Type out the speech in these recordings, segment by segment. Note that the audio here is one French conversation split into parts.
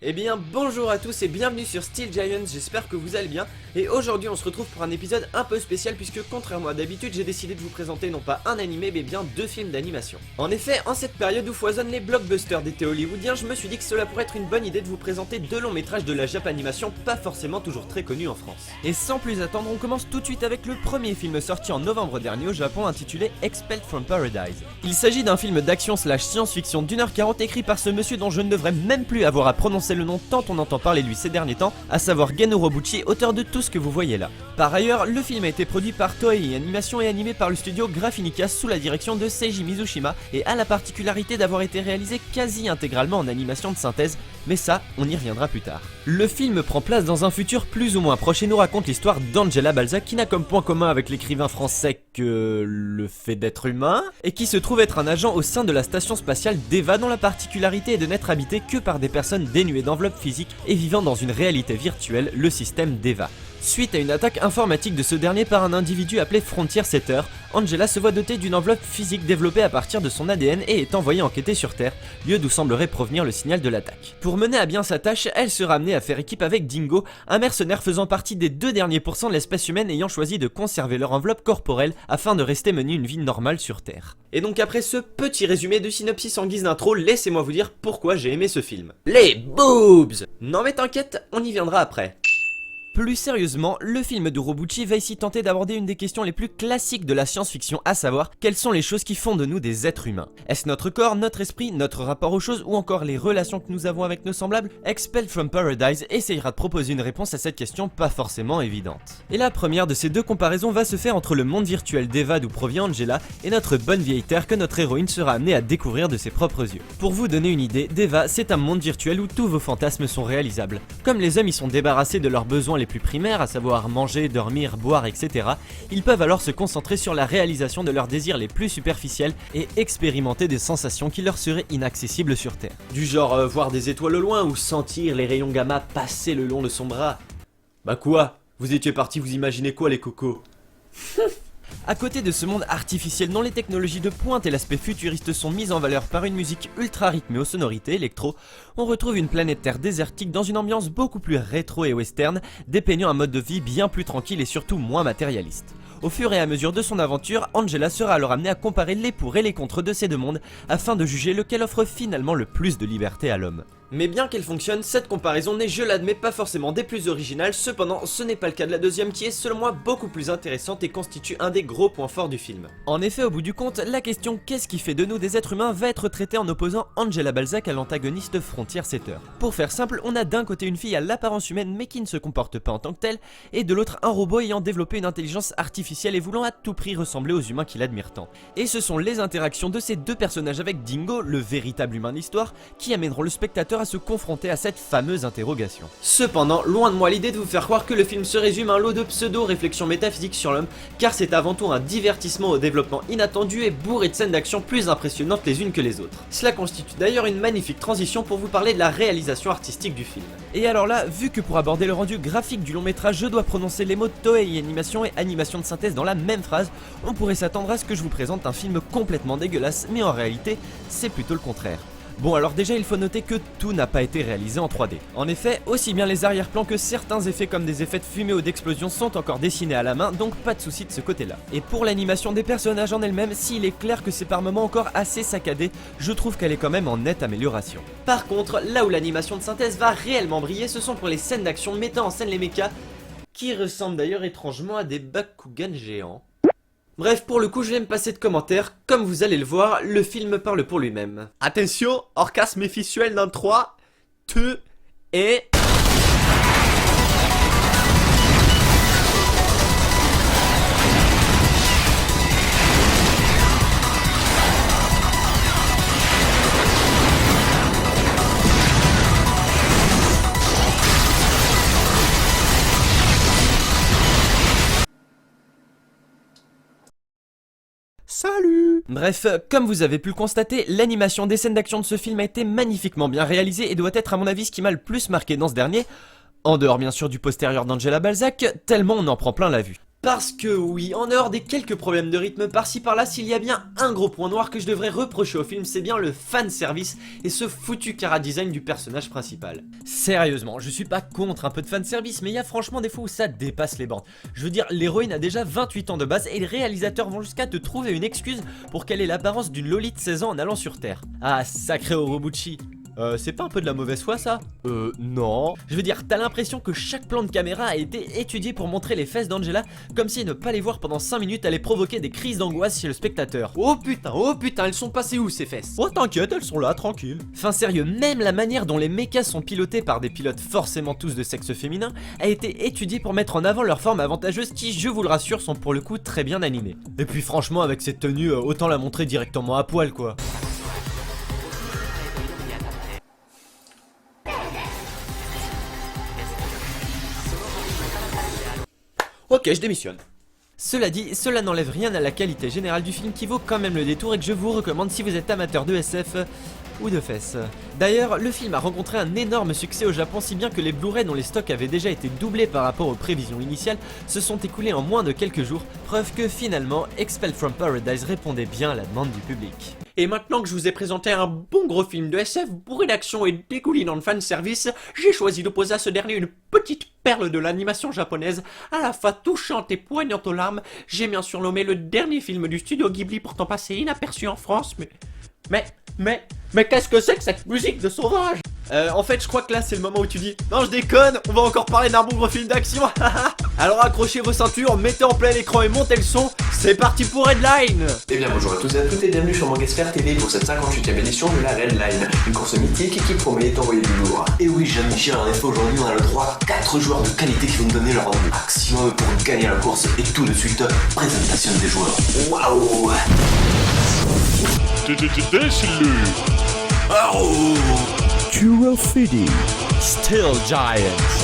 Eh bien bonjour à tous et bienvenue sur Steel Giants, j'espère que vous allez bien. Et aujourd'hui on se retrouve pour un épisode un peu spécial puisque contrairement à d'habitude j'ai décidé de vous présenter non pas un animé mais bien deux films d'animation. En effet, en cette période où foisonnent les blockbusters d'été hollywoodiens, je me suis dit que cela pourrait être une bonne idée de vous présenter deux longs métrages de la Japanimation pas forcément toujours très connus en France. Et sans plus attendre, on commence tout de suite avec le premier film sorti en novembre dernier au Japon intitulé Expelled from Paradise. Il s'agit d'un film d'action slash science-fiction d'1h40 écrit par ce monsieur dont je ne devrais même plus avoir à prononcer le nom tant on entend parler de lui ces derniers temps, à savoir Gen Urobuchi, auteur de tout ce que vous voyez là. Par ailleurs, le film a été produit par Toei Animation et animé par le studio Graphinica sous la direction de Seiji Mizushima et a la particularité d'avoir été réalisé quasi intégralement en animation de synthèse, mais ça, on y reviendra plus tard. Le film prend place dans un futur plus ou moins proche et nous raconte l'histoire d'Angela Balzac qui n'a comme point commun avec l'écrivain français que le fait d'être humain, et qui se trouve être un agent au sein de la station spatiale d'Eva dont la particularité est de n'être habité que par des personnes dénuées d'enveloppe physique et vivant dans une réalité virtuelle, le système d'Eva. Suite à une attaque informatique de ce dernier par un individu appelé Frontier Setter, Angela se voit dotée d'une enveloppe physique développée à partir de son ADN et est envoyée enquêter sur Terre, lieu d'où semblerait provenir le signal de l'attaque. Pour mener à bien sa tâche, elle sera amenée à faire équipe avec Dingo, un mercenaire faisant partie des 2 derniers pourcents de l'espèce humaine ayant choisi de conserver leur enveloppe corporelle afin de rester mener une vie normale sur Terre. Et donc après ce petit résumé de synopsis en guise d'intro, laissez-moi vous dire pourquoi j'ai aimé ce film. Les boobs! Non mais t'inquiète, on y viendra après. Plus sérieusement, le film d'Urobuchi va ici tenter d'aborder une des questions les plus classiques de la science-fiction, à savoir, quelles sont les choses qui font de nous des êtres humains? Est-ce notre corps, notre esprit, notre rapport aux choses ou encore les relations que nous avons avec nos semblables? Expelled from Paradise essayera de proposer une réponse à cette question pas forcément évidente. Et la première de ces deux comparaisons va se faire entre le monde virtuel d'Eva d'où provient Angela et notre bonne vieille Terre que notre héroïne sera amenée à découvrir de ses propres yeux. Pour vous donner une idée, d'Eva, c'est un monde virtuel où tous vos fantasmes sont réalisables. Comme les hommes y sont débarrassés de leurs besoins les plus primaires, à savoir manger, dormir, boire, etc., ils peuvent alors se concentrer sur la réalisation de leurs désirs les plus superficiels et expérimenter des sensations qui leur seraient inaccessibles sur Terre. Du genre voir des étoiles au loin ou sentir les rayons gamma passer le long de son bras. Bah quoi? Vous étiez partis vous imaginez quoi les cocos? À côté de ce monde artificiel dont les technologies de pointe et l'aspect futuriste sont mises en valeur par une musique ultra rythmée aux sonorités électro, on retrouve une planète Terre désertique dans une ambiance beaucoup plus rétro et western, dépeignant un mode de vie bien plus tranquille et surtout moins matérialiste. Au fur et à mesure de son aventure, Angela sera alors amenée à comparer les pour et les contre de ces deux mondes afin de juger lequel offre finalement le plus de liberté à l'homme. Mais bien qu'elle fonctionne, cette comparaison n'est, je l'admets, pas forcément des plus originales, cependant ce n'est pas le cas de la deuxième qui est selon moi beaucoup plus intéressante et constitue un des gros points forts du film. En effet, au bout du compte, la question qu'est-ce qui fait de nous des êtres humains va être traitée en opposant Angela Balzac à l'antagoniste Frontier Setter. Pour faire simple, on a d'un côté une fille à l'apparence humaine mais qui ne se comporte pas en tant que telle, et de l'autre un robot ayant développé une intelligence artificielle et voulant à tout prix ressembler aux humains qui l'admirent tant. Et ce sont les interactions de ces deux personnages avec Dingo, le véritable humain de l'histoire, qui amèneront le spectateur à se confronter à cette fameuse interrogation. Cependant, loin de moi l'idée de vous faire croire que le film se résume à un lot de pseudo-réflexions métaphysiques sur l'homme, car c'est avant tout un divertissement au développement inattendu et bourré de scènes d'action plus impressionnantes les unes que les autres. Cela constitue d'ailleurs une magnifique transition pour vous parler de la réalisation artistique du film. Et alors là, vu que pour aborder le rendu graphique du long métrage, je dois prononcer les mots Toei Animation et animation de synthèse dans la même phrase, on pourrait s'attendre à ce que je vous présente un film complètement dégueulasse, mais en réalité, c'est plutôt le contraire. Bon alors déjà il faut noter que tout n'a pas été réalisé en 3D. En effet, aussi bien les arrière-plans que certains effets comme des effets de fumée ou d'explosion sont encore dessinés à la main, donc pas de soucis de ce côté-là. Et pour l'animation des personnages en elle-même, s'il est clair que c'est par moments encore assez saccadé, je trouve qu'elle est quand même en nette amélioration. Par contre, là où l'animation de synthèse va réellement briller, ce sont pour les scènes d'action mettant en scène les mechas, qui ressemblent d'ailleurs étrangement à des Bakugan géants. Bref, pour le coup, je vais me passer de commentaires. Comme vous allez le voir, le film parle pour lui-même. Attention, orgasme visuel dans 3, 2 et... Salut! Bref, comme vous avez pu le constater, l'animation des scènes d'action de ce film a été magnifiquement bien réalisée et doit être à mon avis ce qui m'a le plus marqué dans ce dernier, en dehors bien sûr du postérieur d'Angela Balzac, tellement on en prend plein la vue. Parce que oui, en dehors des quelques problèmes de rythme par-ci par-là, s'il y a bien un gros point noir que je devrais reprocher au film, c'est bien le fanservice et ce foutu chara-design du personnage principal. Sérieusement, je suis pas contre un peu de fanservice, mais il y a franchement des fois où ça dépasse les bornes. Je veux dire, l'héroïne a déjà 28 ans de base et les réalisateurs vont jusqu'à te trouver une excuse pour qu'elle ait l'apparence d'une Loli de 16 ans en allant sur Terre. Ah, sacré Orobuchi. C'est pas un peu de la mauvaise foi ça? Non. Je veux dire, t'as l'impression que chaque plan de caméra a été étudié pour montrer les fesses d'Angela, comme si ne pas les voir pendant 5 minutes allait provoquer des crises d'angoisse chez le spectateur. Oh putain, elles sont passées où ces fesses? Oh t'inquiète, elles sont là, tranquille. Enfin sérieux, même la manière dont les mechas sont pilotés par des pilotes forcément tous de sexe féminin a été étudiée pour mettre en avant leur forme avantageuse qui, je vous le rassure, sont pour le coup très bien animées. Et puis franchement, avec cette tenue, autant la montrer directement à poil quoi. Ok, je démissionne. Cela dit, cela n'enlève rien à la qualité générale du film qui vaut quand même le détour et que je vous recommande si vous êtes amateur de SF ou de fesses. D'ailleurs, le film a rencontré un énorme succès au Japon, si bien que les Blu-ray dont les stocks avaient déjà été doublés par rapport aux prévisions initiales se sont écoulés en moins de quelques jours, preuve que finalement, Expelled from Paradise répondait bien à la demande du public. Et maintenant que je vous ai présenté un bon gros film de SF bourré d'action et dégoulinant de fanservice, j'ai choisi d'opposer à ce dernier une petite perle de l'animation japonaise, à la fois touchante et poignante aux larmes. J'ai bien surnommé le dernier film du studio Ghibli pourtant passé inaperçu en France, mais qu'est-ce que c'est que cette musique de sauvage? En fait je crois que là c'est le moment où tu dis non je déconne, on va encore parler d'un bon gros film d'action. Alors accrochez vos ceintures, mettez en plein écran et montez le son, c'est parti pour Redline. Eh bien bonjour à tous et à toutes et bienvenue sur Mangasphère TV pour cette 58e édition de la Redline, une course mythique qui promet d'envoyer du lourd. Et oui Jean-Michel, en effet aujourd'hui on a le droit à 4 joueurs de qualité qui vont donner leur maximum pour gagner la course. Et tout de suite, présentation des joueurs. Waouh. Décile-le. Curiosity. Steel Giant.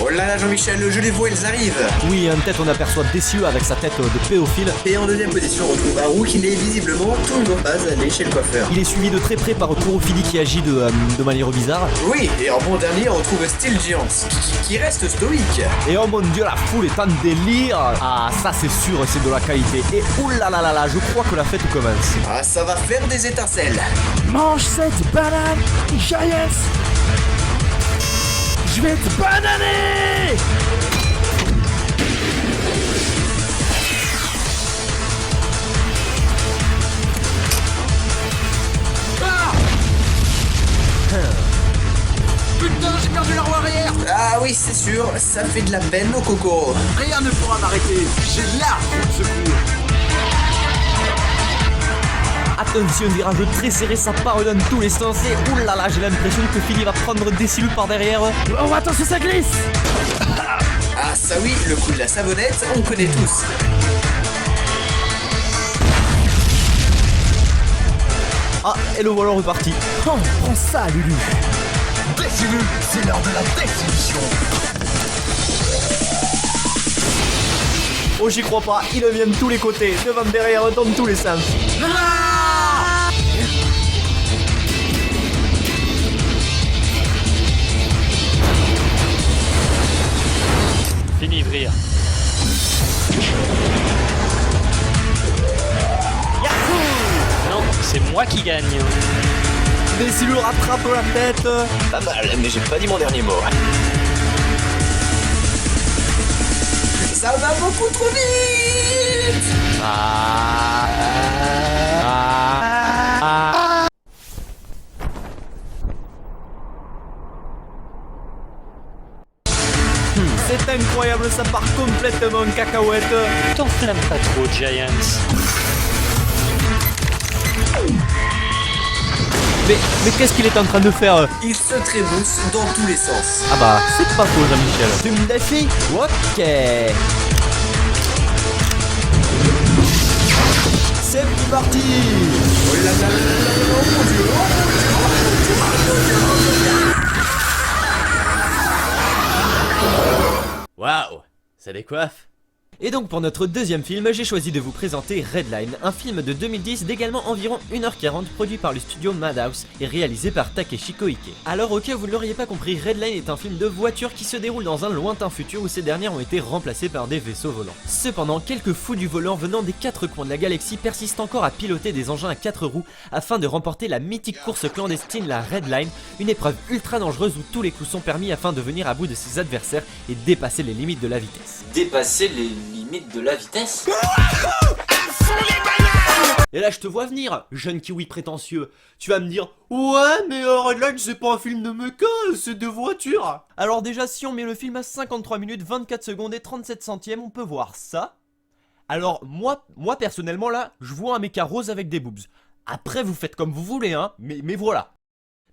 Oh là là Jean-Michel, je les vois, ils arrivent. Oui, en tête on aperçoit Décieux avec sa tête de pédophile. Et en deuxième position on retrouve Haru qui n'est visiblement toujours pas allé chez le coiffeur. Il est suivi de très près par Kurofili qui agit de manière bizarre. Oui, et en bon dernier on retrouve Steel Giants qui reste stoïque. Et oh mon dieu, la foule est en délire. Ah ça c'est sûr, c'est de la qualité. Et oulalalala, je crois que la fête commence. Ah ça va faire des étincelles. Mange cette banane, Giants. Je vais te bananer. Putain, j'ai perdu la roue arrière. Ah oui c'est sûr, ça fait de la peine au coco. Rien ne pourra m'arrêter. J'ai la roue de secours. Attention, virage très serré, ça part dans tous les sens. Et oulala, j'ai l'impression que Philly va prendre des cellules par derrière. Oh attention, ça glisse. Ah ça oui, le coup de la savonnette, on connaît tous. Ah, et le voilà reparti. Oh, prends ça, Lulu. Décile-le, c'est l'heure de la définition. Oh, j'y crois pas, il vient de tous les côtés, devant, derrière, dans tous les sens. Fini, Vrir. Non, c'est moi qui gagne. Décile rattrape la tête. Pas mal, mais j'ai pas dit mon dernier mot. Ça va beaucoup trop vite. C'est incroyable, ça part complètement en cacahuète. T'enflamme pas trop, Giants. Mais qu'est-ce qu'il est en train de faire? Il se trémousse dans tous les sens. Ah bah, c'est pas faux, Jean-Michel. Tu me défies? Ok. C'est parti. Oh là là là là là, oh mon dieu, oh mon dieu, oh mon dieu. Waouh, ça décoiffe. Et donc pour notre deuxième film, j'ai choisi de vous présenter Redline, un film de 2010 d'également environ 1h40 produit par le studio Madhouse et réalisé par Takeshi Koike. Alors au cas où vous ne l'auriez pas compris, Redline est un film de voiture qui se déroule dans un lointain futur où ces dernières ont été remplacées par des vaisseaux volants. Cependant, quelques fous du volant venant des quatre coins de la galaxie persistent encore à piloter des engins à 4 roues afin de remporter la mythique course clandestine, la Redline, une épreuve ultra dangereuse où tous les coups sont permis afin de venir à bout de ses adversaires et dépasser les limites de la vitesse. Dépasser les limites de la vitesse? Et là je te vois venir, jeune kiwi prétentieux. Tu vas me dire, ouais mais Redline c'est pas un film de mecha, c'est de voiture. Alors déjà si on met le film à 53 minutes, 24 secondes et 37 centièmes, on peut voir ça. Alors moi personnellement là, je vois un mecha rose avec des boobs. Après vous faites comme vous voulez hein, mais voilà.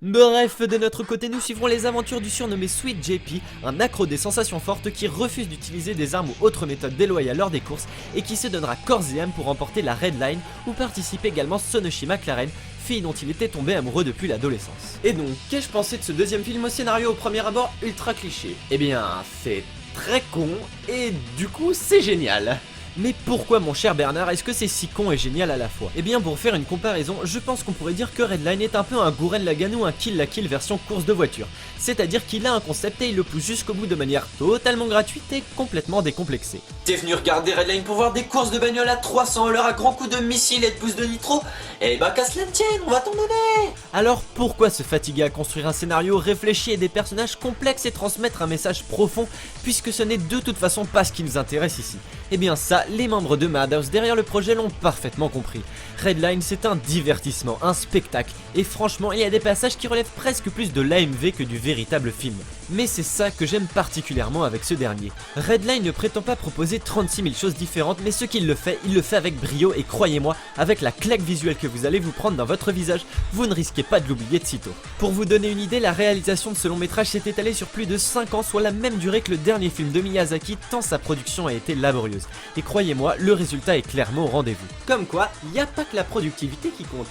Bref, de notre côté, nous suivrons les aventures du surnommé Sweet JP, un accro des sensations fortes qui refuse d'utiliser des armes ou autres méthodes déloyales lors des courses et qui se donnera corps et âme pour remporter la Redline, où participe également Sonoshi McLaren, fille dont il était tombé amoureux depuis l'adolescence. Et donc, qu'ai-je pensé de ce deuxième film au scénario au premier abord ultra cliché? Eh bien, c'est très con et du coup, c'est génial. Mais pourquoi mon cher Bernard, est-ce que c'est si con et génial à la fois? Eh bien pour faire une comparaison, je pense qu'on pourrait dire que Redline est un peu un Gurren Lagann ou un Kill la Kill version course de voiture. C'est-à-dire qu'il a un concept et il le pousse jusqu'au bout de manière totalement gratuite et complètement décomplexée. T'es venu regarder Redline pour voir des courses de bagnole à 300 à l'heure à grands coups de missiles et de pouces de nitro? Eh bah qu'à cela ne tienne, on va t'en donner! Alors pourquoi se fatiguer à construire un scénario réfléchi et des personnages complexes et transmettre un message profond, puisque ce n'est de toute façon pas ce qui nous intéresse ici? Eh bien ça, les membres de Madhouse derrière le projet l'ont parfaitement compris. Redline c'est un divertissement, un spectacle, et franchement il y a des passages qui relèvent presque plus de l'AMV que du véritable film. Mais c'est ça que j'aime particulièrement avec ce dernier. Redline ne prétend pas proposer 36 000 choses différentes, mais ce qu'il le fait avec brio et croyez-moi, avec la claque visuelle que vous allez vous prendre dans votre visage, vous ne risquez pas de l'oublier de sitôt. Pour vous donner une idée, la réalisation de ce long métrage s'est étalée sur plus de 5 ans, soit la même durée que le dernier film de Miyazaki, tant sa production a été laborieuse. Et croyez-moi, le résultat est clairement au rendez-vous. Comme quoi, il n'y a pas que la productivité qui compte.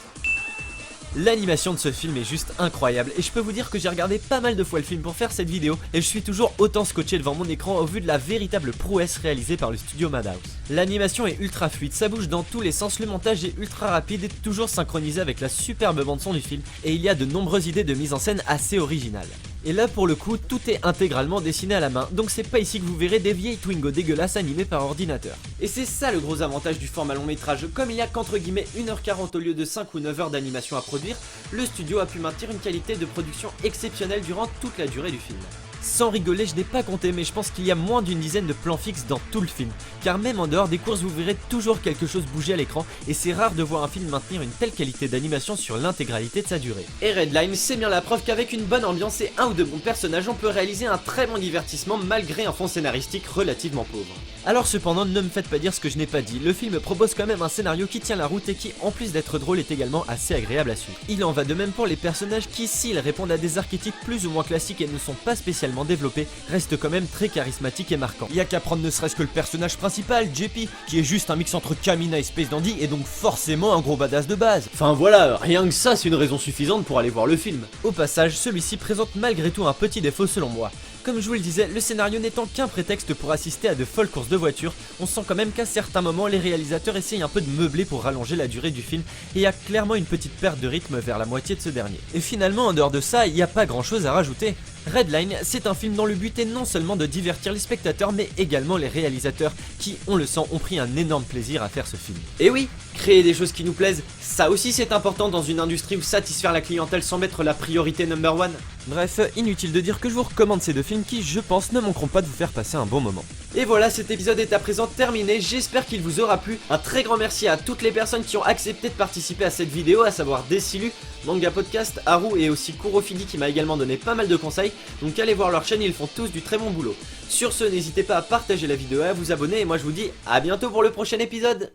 L'animation de ce film est juste incroyable et je peux vous dire que j'ai regardé pas mal de fois le film pour faire cette vidéo et je suis toujours autant scotché devant mon écran au vu de la véritable prouesse réalisée par le studio Madhouse. L'animation est ultra fluide, ça bouge dans tous les sens, le montage est ultra rapide et toujours synchronisé avec la superbe bande son du film et il y a de nombreuses idées de mise en scène assez originales. Et là pour le coup tout est intégralement dessiné à la main, donc c'est pas ici que vous verrez des vieilles Twingo dégueulasses animées par ordinateur. Et c'est ça le gros avantage du format long métrage, comme il y a qu'entre guillemets 1h40 au lieu de 5 ou 9 heures d'animation à produire, le studio a pu maintenir une qualité de production exceptionnelle durant toute la durée du film. Sans rigoler, je n'ai pas compté, mais je pense qu'il y a moins d'une dizaine de plans fixes dans tout le film, car même en dehors des courses vous verrez toujours quelque chose bouger à l'écran et c'est rare de voir un film maintenir une telle qualité d'animation sur l'intégralité de sa durée. Et Redline, c'est bien la preuve qu'avec une bonne ambiance et un ou deux bons personnages, on peut réaliser un très bon divertissement malgré un fond scénaristique relativement pauvre. Alors cependant, ne me faites pas dire ce que je n'ai pas dit, le film propose quand même un scénario qui tient la route et qui, en plus d'être drôle, est également assez agréable à suivre. Il en va de même pour les personnages qui, s'ils répondent à des archétypes plus ou moins classiques et ne sont pas spécialement développés, restent quand même très charismatiques et marquants. Il y a qu'à prendre ne serait-ce que le personnage principal, JP, qui est juste un mix entre Kamina et Space Dandy et donc forcément un gros badass de base. Enfin voilà, rien que ça c'est une raison suffisante pour aller voir le film. Au passage, celui-ci présente malgré tout un petit défaut selon moi. Comme je vous le disais, le scénario n'étant qu'un prétexte pour assister à de folles courses de voitures, on sent quand même qu'à certains moments les réalisateurs essayent un peu de meubler pour rallonger la durée du film et il y a clairement une petite perte de rythme vers la moitié de ce dernier. Et finalement en dehors de ça, il n'y a pas grand chose à rajouter. Redline, c'est un film dont le but est non seulement de divertir les spectateurs mais également les réalisateurs qui, on le sent, ont pris un énorme plaisir à faire ce film. Et oui, créer des choses qui nous plaisent, ça aussi c'est important dans une industrie où satisfaire la clientèle semble être la priorité number one. Bref, inutile de dire que je vous recommande ces deux films qui, je pense, ne manqueront pas de vous faire passer un bon moment. Et voilà, cet épisode est à présent terminé, j'espère qu'il vous aura plu. Un très grand merci à toutes les personnes qui ont accepté de participer à cette vidéo, à savoir Decilu, Manga Podcast, Haru et aussi Kurofili qui m'a également donné pas mal de conseils. Donc allez voir leur chaîne, ils font tous du très bon boulot. Sur ce, n'hésitez pas à partager la vidéo, à vous abonner et moi je vous dis à bientôt pour le prochain épisode.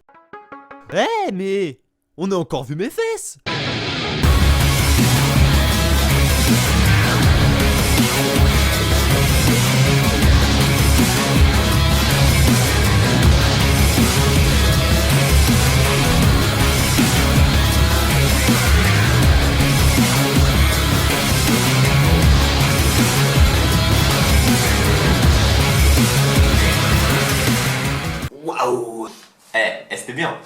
Mais on a encore vu mes fesses. c'était bien.